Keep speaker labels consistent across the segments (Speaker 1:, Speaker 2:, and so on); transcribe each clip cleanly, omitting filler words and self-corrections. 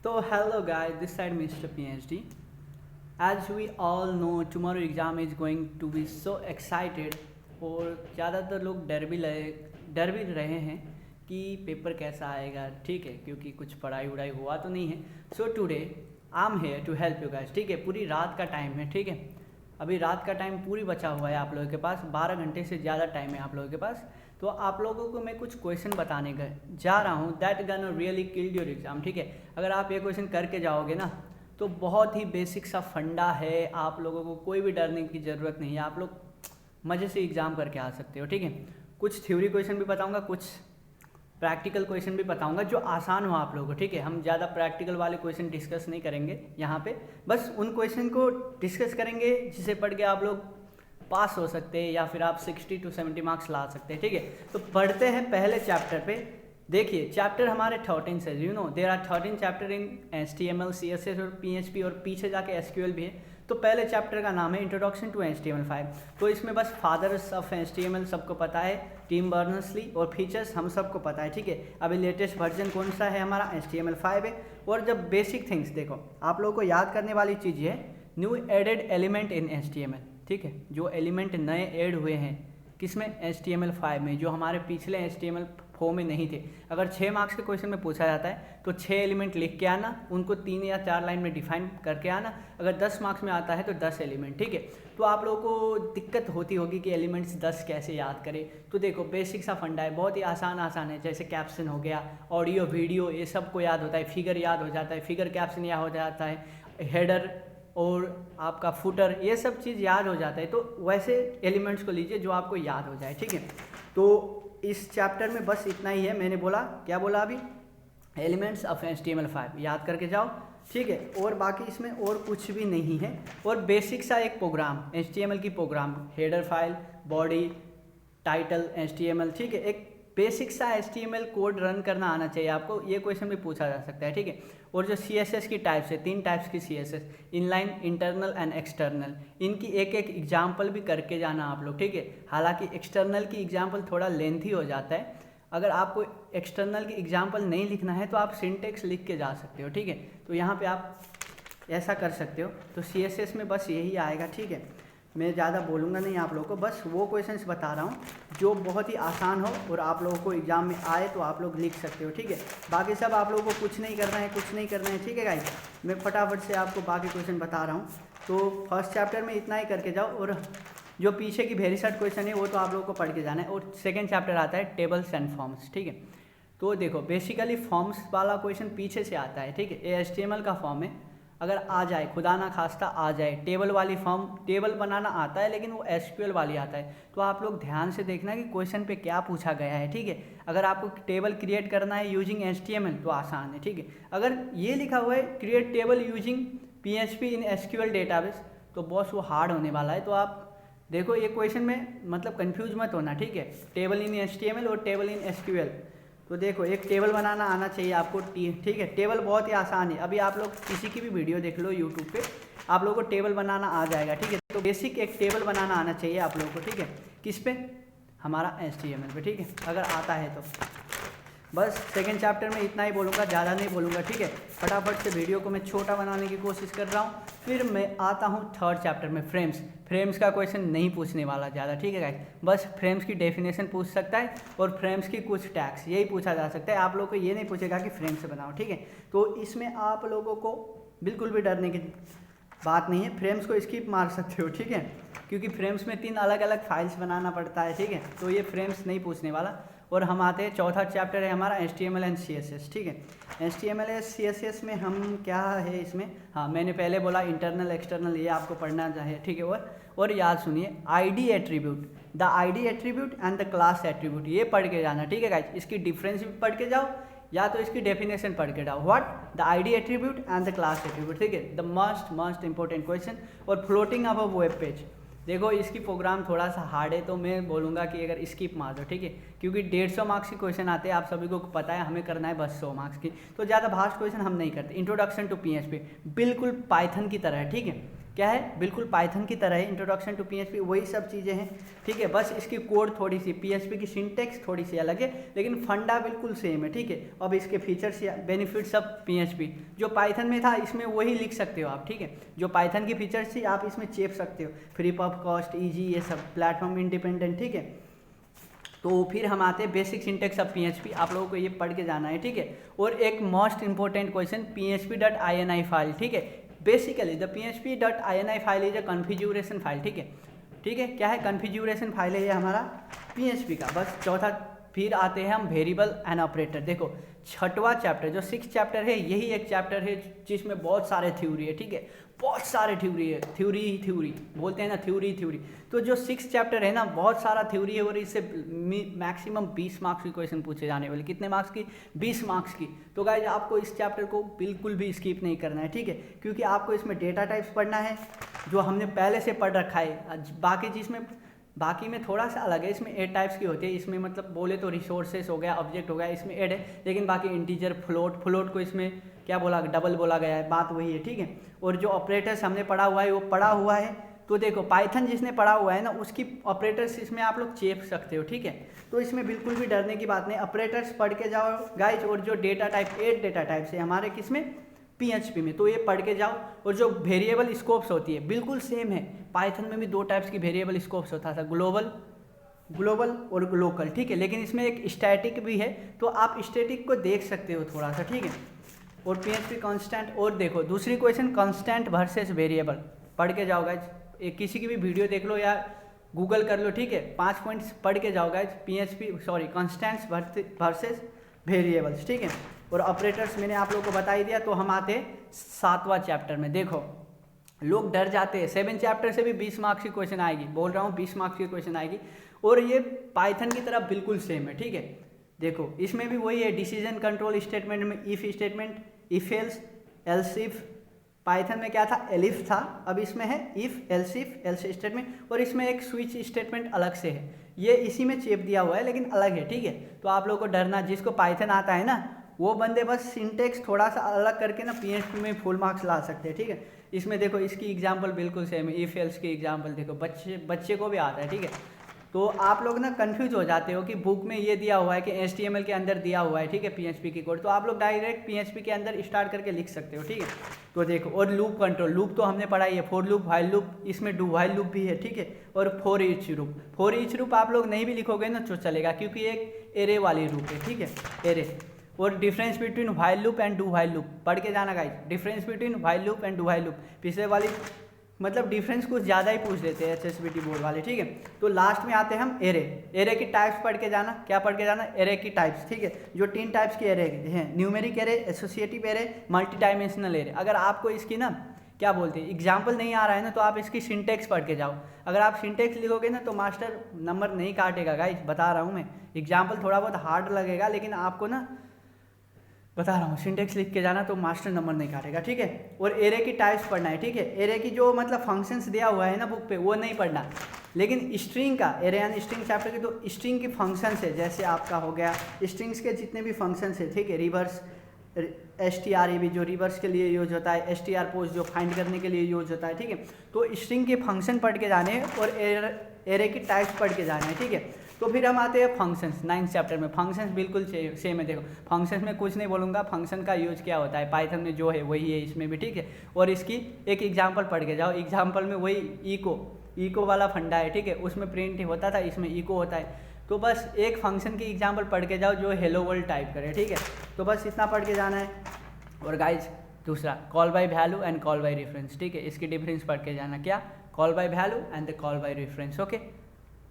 Speaker 1: So hello guys, this side Mr. PhD. As we all know, tomorrow exam is going to be so excited और ज़्यादातर लोग डर भी रहे हैं कि पेपर कैसा आएगा, ठीक है, क्योंकि कुछ पढ़ाई वढ़ाई हुआ तो नहीं है. So today I am here to help you guys, ठीक है. पूरी रात का टाइम है, ठीक है. अभी रात का टाइम पूरी बचा हुआ है आप लोगों के पास, 12 घंटे से ज़्यादा टाइम है आप लोगों के पास. तो आप लोगों को मैं कुछ क्वेश्चन बताने जा रहा हूँ that gun really killed your exam, ठीक है. अगर आप ये क्वेश्चन करके जाओगे ना तो बहुत ही बेसिक सा फंडा है, आप लोगों को कोई भी डरने की ज़रूरत नहीं है, आप लोग मज़े से एग्ज़ाम करके आ सकते हो, ठीक है. कुछ थ्योरी क्वेश्चन भी बताऊँगा, कुछ प्रैक्टिकल क्वेश्चन भी बताऊंगा जो आसान हो आप लोगों को, ठीक है. हम ज़्यादा प्रैक्टिकल वाले क्वेश्चन डिस्कस नहीं करेंगे यहाँ पे, बस उन क्वेश्चन को डिस्कस करेंगे जिसे पढ़ के आप लोग पास हो सकते हैं या फिर आप 60 to 70 मार्क्स ला सकते हैं, ठीक है. तो पढ़ते हैं पहले चैप्टर पे. देखिए चैप्टर हमारे 13 से, you know there are 13 chapter in HTML, CSS और PHP, और पीछे जाके SQL भी है. तो पहले चैप्टर का नाम है इंट्रोडक्शन टू HTML5. तो इसमें बस फादर्स ऑफ HTML सबको पता है, टिम बर्नर्स-ली, और फीचर्स हम सबको पता है, ठीक है. अभी लेटेस्ट वर्जन कौन सा है हमारा, HTML5 है. और जब बेसिक थिंग्स देखो, आप लोगों को याद करने वाली चीज़ ये है, new added element in HTML, ठीक है. जो एलिमेंट नए ऐड हुए हैं किसमें, HTML5 में, जो हमारे पिछले HTML4 में नहीं थे. अगर 6 मार्क्स के क्वेश्चन में पूछा जाता है तो 6 एलिमेंट लिख के आना, उनको 3 या 4 लाइन में डिफाइन करके आना. अगर 10 मार्क्स में आता है तो 10 एलिमेंट, ठीक है. तो आप लोगों को दिक्कत होती होगी कि एलिमेंट्स 10 कैसे याद करें. तो देखो बेसिक सा फंडा है, बहुत ही आसान है. जैसे कैप्शन हो गया, ऑडियो वीडियो, ये सबको याद होता है. फिगर याद हो जाता है, फिगर कैप्शन याद हो जाता है, हेडर और आपका फुटर, ये सब चीज़ याद हो जाता है. तो वैसे एलिमेंट्स को लीजिए जो आपको याद हो जाए, ठीक है. तो इस चैप्टर में बस इतना ही है. मैंने बोला, क्या बोला अभी, एलिमेंट्स ऑफ HTML5 याद करके जाओ, ठीक है. और बाकी इसमें और कुछ भी नहीं है. और बेसिक सा एक प्रोग्राम, HTML की program, header file, body, title, HTML, ठीक है. एक बेसिक सा HTML कोड रन करना आना चाहिए आपको. ये क्वेश्चन भी पूछा जा सकता है, ठीक है. और जो CSS की टाइप्स है, 3 टाइप्स की CSS, inline, internal and external, इनकी एक एक एग्जाम्पल भी करके जाना आप लोग, ठीक है. हालांकि एक्सटर्नल की एग्जाम्पल थोड़ा लेंथी हो जाता है. अगर आपको एक्सटर्नल की एग्जाम्पल नहीं लिखना है तो आप सिंटेक्स लिख के जा सकते हो, ठीक है. तो यहाँ पे आप ऐसा कर सकते हो. तो CSS में बस यही आएगा, ठीक है. मैं ज़्यादा बोलूँगा नहीं आप लोगों को, बस वो क्वेश्चंस बता रहा हूँ जो बहुत ही आसान हो और आप लोगों को एग्जाम में आए तो आप लोग लिख सकते हो, ठीक है. बाकी सब आप लोगों को कुछ नहीं करना है, ठीक है गाइस. मैं फटाफट से आपको बाकी क्वेश्चन बता रहा हूँ. तो फर्स्ट चैप्टर में इतना ही करके जाओ, और जो पीछे की वेरीसेट क्वेश्चन है वो तो आप लोगों को पढ़ के जाना है. और सेकेंड चैप्टर आता है टेबल्स एंड फॉर्म्स, ठीक है. तो देखो बेसिकली फॉर्म्स वाला क्वेश्चन पीछे से आता है, ठीक है. ये HTML का फॉर्म है. अगर आ जाए, खुदा ना खास्ता आ जाए, टेबल वाली फॉर्म, टेबल बनाना आता है लेकिन वो SQL वाली आता है, तो आप लोग ध्यान से देखना कि क्वेश्चन पे क्या पूछा गया है, ठीक है. अगर आपको टेबल क्रिएट करना है यूजिंग HTML तो आसान है, ठीक है. अगर ये लिखा हुआ है क्रिएट टेबल यूजिंग PHP इन SQL डेटाबेस, तो बॉस वो हार्ड होने वाला है. तो आप देखो ये क्वेश्चन में मतलब कंफ्यूज मत होना, ठीक है. टेबल इन HTML और टेबल इन SQL. तो देखो एक टेबल बनाना आना चाहिए आपको, ठीक है. टेबल बहुत ही आसान है. अभी आप लोग किसी की भी वीडियो देख लो यूट्यूब पे, आप लोगों को टेबल बनाना आ जाएगा, ठीक है. तो बेसिक एक टेबल बनाना आना चाहिए आप लोगों को, ठीक है. किस पे, हमारा HTML पे, ठीक है. अगर आता है तो बस सेकेंड चैप्टर में इतना ही बोलूँगा, ज़्यादा नहीं बोलूँगा, ठीक है. फटाफट से वीडियो को मैं छोटा बनाने की कोशिश कर रहा हूँ. फिर मैं आता हूँ थर्ड चैप्टर में, फ्रेम्स का क्वेश्चन नहीं पूछने वाला ज़्यादा, ठीक है गाइस. बस फ्रेम्स की डेफिनेशन पूछ सकता है और फ्रेम्स की कुछ टैग्स, यही पूछा जा सकता है. आप लोगों को ये नहीं पूछेगा कि फ्रेम से बनाओ, ठीक है. तो इसमें आप लोगों को बिल्कुल भी डरने की बात नहीं है. फ्रेम्स को स्किप मार सकते हो, ठीक है, क्योंकि फ्रेम्स में 3 अलग अलग फाइल्स बनाना पड़ता है, ठीक है. तो ये फ्रेम्स नहीं पूछने वाला. और हम आते हैं, चौथा चैप्टर है हमारा HTML एंड CSS, ठीक है. HTML एंड CSS में हम क्या है इसमें, हाँ मैंने पहले बोला इंटरनल एक्सटर्नल, ये आपको पढ़ना चाहिए, ठीक है. और याद सुनिए, ID attribute, the ID attribute and the class attribute, ये पढ़ के जाना, ठीक है गाइस. इसकी डिफरेंस भी पढ़ के जाओ या तो इसकी डेफिनेशन पढ़ के जाओ. What, the ID attribute and the class attribute, ठीक है. The most important question. और floating of a web page, देखो इसकी प्रोग्राम थोड़ा सा हार्ड है, तो मैं बोलूँगा कि अगर स्किप मार दो, ठीक है. क्योंकि 150 मार्क्स के क्वेश्चन आते हैं, आप सभी को पता है. हमें करना है बस 100 मार्क्स की, तो ज़्यादा भास्ट क्वेश्चन हम नहीं करते. इंट्रोडक्शन टू PHP बिल्कुल पाइथन की तरह है, ठीक है. क्या है, बिल्कुल पाइथन की तरह है, इंट्रोडक्शन टू पीएचपी वही सब चीज़ें हैं, ठीक है। बस इसकी कोड थोड़ी सी, पीएचपी की सिंटेक्स थोड़ी सी अलग है, लेकिन फंडा बिल्कुल सेम है, ठीक है। अब इसके फीचर्स या बेनिफिट्स सब पीएचपी जो पाइथन में था इसमें वही लिख सकते हो आप, ठीक है। जो पाइथन की फीचर्स थी आप इसमें चेप सकते हो, फ्री पफ कॉस्ट ईजी, ये सब प्लेटफॉर्म इंडिपेंडेंट, ठीक है। तो फिर हम आते हैं बेसिक सिंटेक्स ऑफ पीएचपी, आप लोगों को ये पढ़ के जाना है, ठीक है। और एक most important question php.ini file, ठीक है। Basically the php.ini file is a configuration file, ठीक है, ठीक है। क्या है, कॉन्फ़िगरेशन फाइल है ये हमारा पीएचपी का। बस चौथा, फिर आते हैं हम वेरिएबल एंड ऑपरेटर। देखो छठवां चैप्टर जो 6th चैप्टर है, यही एक चैप्टर है जिसमें बहुत सारे थ्योरी है, ठीक है, बहुत सारे थ्योरी है, थ्योरी बोलते हैं ना, थ्योरी। तो जो 6th चैप्टर है ना, बहुत सारा थ्योरी है और इससे मैक्सिमम 20 मार्क्स की क्वेश्चन पूछे जाने वाले। कितने मार्क्स की, 20 मार्क्स की। तो गाइज आपको इस चैप्टर को बिल्कुल भी स्किप नहीं करना है, ठीक है, क्योंकि आपको इसमें डेटा टाइप्स पढ़ना है जो हमने पहले से पढ़ रखा है। बाकी जिसमें बाकी में थोड़ा सा अलग है, इसमें 8 टाइप्स की होती है। इसमें मतलब बोले तो रिसोर्सेस हो गया, ऑब्जेक्ट हो गया, इसमें ऐड है, लेकिन बाकी इंटीजर, फ्लोट को इसमें क्या बोला, डबल बोला गया है, बात वही है, ठीक है। और जो ऑपरेटर्स हमने पढ़ा हुआ है वो पढ़ा हुआ है। तो देखो पाइथन जिसने पढ़ा हुआ है ना, उसकी ऑपरेटर्स इसमें आप लोग चेप सकते हो, ठीक है। तो इसमें बिल्कुल भी डरने की बात नहीं, ऑपरेटर्स पढ़ के जाओ गाइज। और जो डेटा टाइप 8 डेटा टाइप्स है हमारे किसमें, पीएचपी में, तो ये पढ़ के जाओ। और जो वेरिएबल स्कोप्स होती है बिल्कुल सेम है, पाइथन में भी 2 टाइप्स की वेरिएबल स्कोप्स होता था, ग्लोबल और लोकल, ठीक है। लेकिन इसमें एक स्टैटिक भी है, तो आप स्टैटिक को देख सकते हो थोड़ा सा, ठीक है। और पीएचपी कांस्टेंट, और देखो दूसरी क्वेश्चन कांस्टेंट वर्सेस वेरिएबल, पढ़ के जाओ गाइज। किसी की भी वीडियो देख लो या गूगल कर लो, ठीक है, 5 पॉइंट्स पढ़ के जाओ गाइज। कांस्टेंट्स वर्सेस वेरिएबल्स, ठीक है। और ऑपरेटर्स मैंने आप लोगों को बता ही दिया। तो हम आते 7वां चैप्टर में। देखो लोग डर जाते हैं, 7 चैप्टर से भी 20 मार्क्स की क्वेश्चन आएगी, बोल रहा हूँ 20 मार्क्स की क्वेश्चन आएगी। और ये पाइथन की तरह बिल्कुल सेम है, ठीक है। देखो इसमें भी वही है, डिसीजन कंट्रोल स्टेटमेंट में if statement, if else, else if. Python में क्या था, एलिफ था, अब इसमें है इफ एल्स स्टेटमेंट। और इसमें एक स्विच स्टेटमेंट अलग से है, ये इसी में चेप दिया हुआ है लेकिन अलग है, ठीक है। तो आप लोगों को डरना, जिसको पाइथन आता है ना वो बंदे बस सिंटेक्स थोड़ा सा अलग करके ना पीएचपी में फुल मार्क्स ला सकते हैं, ठीक है। इसमें देखो इसकी एग्जांपल बिल्कुल सेम है, इफ एल्स की एग्जांपल देखो, बच्चे को भी आता है, ठीक है। तो आप लोग ना कंफ्यूज हो जाते हो कि बुक में ये दिया हुआ है कि HTML के अंदर दिया हुआ है, ठीक है, पीएचपी की कोड, तो आप लोग डायरेक्ट पीएचपी के अंदर स्टार्ट करके लिख सकते हो, ठीक है। तो देखो, और लूप कंट्रोल, लूप तो हमने पढ़ा ही है, फॉर लूप, व्हाइल लूप, इसमें डू व्हाइल लूप भी है, ठीक है। और फॉर ईच लूप आप लोग नहीं भी लिखोगे ना तो चलेगा, क्योंकि एक एरे वाली लूप है, ठीक है, एरे। और difference between while loop and do while loop, पढ़ के जाना guys, difference between while loop and do while loop. पिछले वाली मतलब डिफरेंस कुछ ज़्यादा ही पूछ देते हैं HSBT बोर्ड वाले, ठीक है। तो लास्ट में आते हैं हम एरे की टाइप्स पढ़ के जाना। क्या पढ़ के जाना, एरे की टाइप्स, ठीक है। जो 3 टाइप्स के एरे हैं, numeric array, associative array, multi dimensional array. अगर आपको इसकी ना क्या बोलते हैं एग्जाम्पल नहीं आ रहा है ना, तो आप इसकी सिंटेक्स पढ़ के जाओ। अगर आप सिंटेक्स लिखोगे ना तो मास्टर नंबर नहीं काटेगा गाइस, बता रहा हूँ मैं। एग्जाम्पल थोड़ा बहुत हार्ड लगेगा, लेकिन आपको ना बता रहा हूँ सिंटेक्स लिख के जाना तो मास्टर नंबर नहीं काटेगा, ठीक है। और एरे की टाइप्स पढ़ना है, ठीक है। एरे की जो मतलब फंक्शंस दिया हुआ है ना बुक पे, वो नहीं पढ़ना, लेकिन स्ट्रिंग का, एरे एंड स्ट्रिंग चैप्टर की, तो स्ट्रिंग की फंक्शंस है, जैसे आपका हो गया स्ट्रिंग्स के जितने भी फंक्शंस है, ठीक है। रिवर्स, STR जो रिवर्स के लिए यूज होता है, STR पोस्ट जो फाइंड करने के लिए यूज होता है, ठीक है। तो स्ट्रिंग के फंक्शन पढ़ के जाने हैं और एरे की टाइप्स पढ़ के जाने हैं, ठीक है। तो फिर हम आते हैं फंक्शंस, 9th चैप्टर में। फंक्शंस बिल्कुल सेम है, देखो फंक्शंस में कुछ नहीं बोलूँगा, फंक्शन का यूज क्या होता है पाइथन में जो है वही है इसमें भी, ठीक है। और इसकी एक एग्जांपल पढ़ के जाओ, एग्जांपल में वही इको वाला फंडा है, ठीक है। उसमें प्रिंट होता था, इसमें इको होता है। तो बस एक फंक्शन की एग्जांपल पढ़ के जाओ जो हेलो वर्ल्ड टाइप करे, ठीक है। तो बस इतना पढ़ के जाना है। और गाइज दूसरा, call by value and call by reference, ठीक है। इसकी डिफरेंस पढ़ के जाना, क्या, call by value and the call by reference, okay,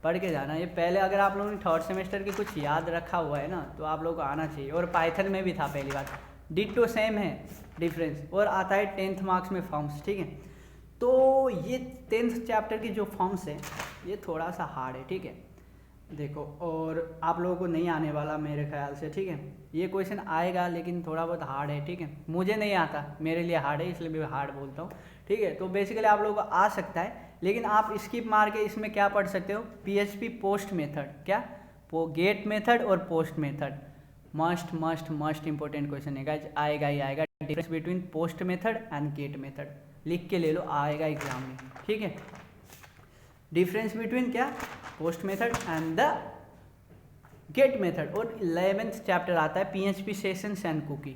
Speaker 1: पढ़ के जाना। ये पहले अगर आप लोगों ने 3rd सेमेस्टर की कुछ याद रखा हुआ है ना तो आप लोगों को आना चाहिए। और पाइथन में भी था पहली बात, डिट्टो सेम है डिफरेंस। और आता है 10th मार्क्स में फॉर्म्स, ठीक है। तो ये 10th चैप्टर की जो फॉर्म्स है ये थोड़ा सा हार्ड है, ठीक है। देखो, और आप लोगों को नहीं आने वाला मेरे ख्याल से, ठीक है। ये क्वेश्चन आएगा लेकिन थोड़ा बहुत हार्ड है, ठीक है। मुझे नहीं आता, मेरे लिए हार्ड है, इसलिए मैं हार्ड बोलता हूँ, ठीक है। तो बेसिकली आप लोगों को आ सकता है, लेकिन आप स्किप मार के इसमें क्या पढ़ सकते हो, PHP पोस्ट मेथड, क्या, गेट मेथड और post method. Must important question है गाइस, आएगा ही आएगा। Difference between post method and get method, लिख के ले लो, आएगा एग्जाम में, ठीक है। डिफरेंस बिटवीन क्या, post method and the get method. और 11th चैप्टर आता है PHP सेशंस एंड कुकी।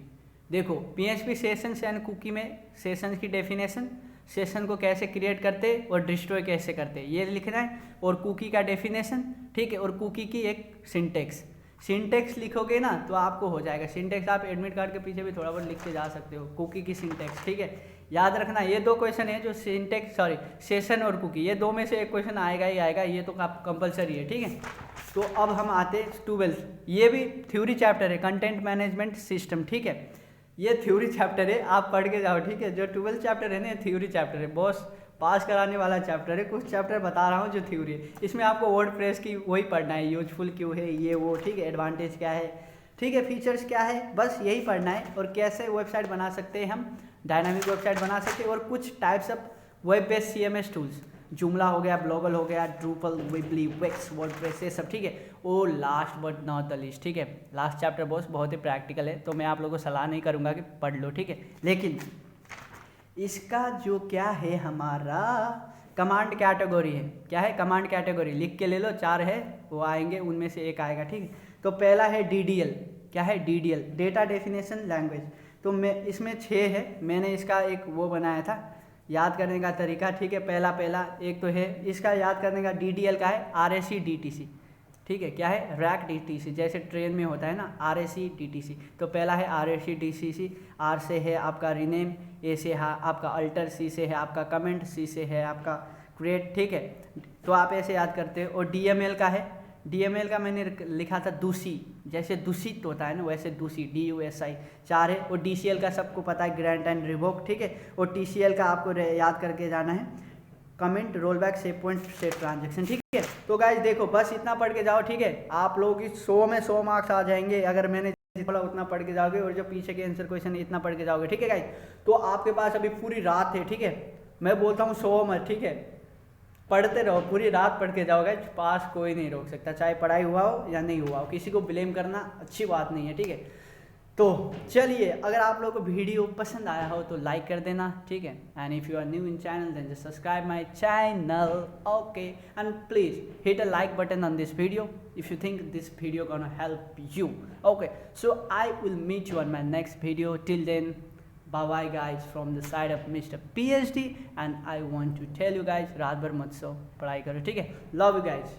Speaker 1: देखो PHP सेशंस एंड कुकी में सेशन की डेफिनेशन, सेशन को कैसे क्रिएट करते और डिस्ट्रॉय कैसे करते ये लिखना है, और कुकी का डेफिनेशन, ठीक है, और कुकी की एक सिंटेक्स। सिंटेक्स लिखोगे ना तो आपको हो जाएगा। सिंटेक्स आप एडमिट कार्ड के पीछे भी थोड़ा बहुत लिख के जा सकते हो, कुकी की सिंटेक्स, ठीक है। याद रखना ये 2 क्वेश्चन है जो सिंटेक्स, सॉरी सेशन और कुकी, ये 2 में से एक क्वेश्चन आएगा ही आएगा, ये तो आप कंपलसरी है, ठीक है। तो अब हम आते हैं 12th, ये भी थ्योरी चैप्टर है, कंटेंट मैनेजमेंट सिस्टम, ठीक है। ये थ्योरी चैप्टर है, आप पढ़ के जाओ, ठीक है। जो 12th चैप्टर है ना, ये थ्योरी चैप्टर है, बॉस पास कराने वाला चैप्टर है। कुछ चैप्टर बता रहा हूँ जो थ्योरी है, इसमें आपको वर्डप्रेस की वही पढ़ना है, यूजफुल क्यों है ये वो, ठीक है, एडवांटेज क्या है, ठीक है, फीचर्स क्या है, बस यही पढ़ना है। और कैसे वेबसाइट बना सकते हैं हम, डायनामिक वेबसाइट बना सकते हैं, और कुछ types of web based CMS tools, जुमला हो गया, ब्लॉगल हो गया, ड्रूपल, विबली, विक्स, वर्डप्रेस, ये सब, ठीक है। और last but not the least, ठीक है, लास्ट चैप्टर बॉस बहुत ही प्रैक्टिकल है, तो मैं आप लोगों को सलाह नहीं करूँगा कि पढ़ लो, ठीक है। लेकिन इसका जो क्या है, हमारा कमांड कैटेगरी है, क्या है, कमांड कैटेगरी, लिख के ले लो, 4 है, वो आएंगे, उनमें से एक आएगा, ठीक है। तो पहला है DDL, क्या है DDL, डेटा डेफिनेशन लैंग्वेज। तो मैं इसमें 6 है, मैंने इसका एक वो बनाया था याद करने का तरीका, ठीक है। पहला एक तो है इसका याद करने का, DDL का है RAC DTC, ठीक है, क्या है, रैक DTC, जैसे ट्रेन में होता है ना RAC DTC। तो पहला है RAC DTC, R से है आपका रीनेम, A से है आपका अल्टर, C से है आपका कमेंट, C से है आपका क्रिएट, ठीक है। तो आप ऐसे याद करते हो। और DML का है, DML का मैंने लिखा था दूसी, जैसे दूषित होता है ना वैसे दूसी, DUSI, 4 है। और DCL का सबको पता है, ग्रांट एंड रिवोक, ठीक है। और TCL का आपको याद करके जाना है, comment, roll back, save point, set transaction, ठीक है। तो गाइज देखो बस इतना पढ़ के जाओ, ठीक है। आप लोगों की 100 में 100 मार्क्स आ जाएंगे अगर मैंने जितना उतना पढ़ के जाओगे, और जो पीछे के आंसर क्वेश्चन इतना पढ़ के जाओगे, ठीक है गाइज। तो आपके पास अभी पूरी रात है, ठीक है, मैं बोलता हूँ 100 मत, ठीक है, पढ़ते रहो, पूरी रात पढ़ के जाओगे, पास कोई नहीं रोक सकता, चाहे पढ़ाई हुआ हो या नहीं हुआ हो, किसी को ब्लेम करना अच्छी बात नहीं है, ठीक है। तो चलिए, अगर आप लोगों को वीडियो पसंद आया हो तो लाइक कर देना, ठीक है। And if you are new in channel then just subscribe my channel, okay. And please hit a like button on this video if you think this video gonna help you, okay। So I will meet you on my next video. Till then, bye bye guys from the side of Mr. PhD, and I want to tell you guys, रात भर मत सो, पढ़ाई करो, ठीक है। Love you guys.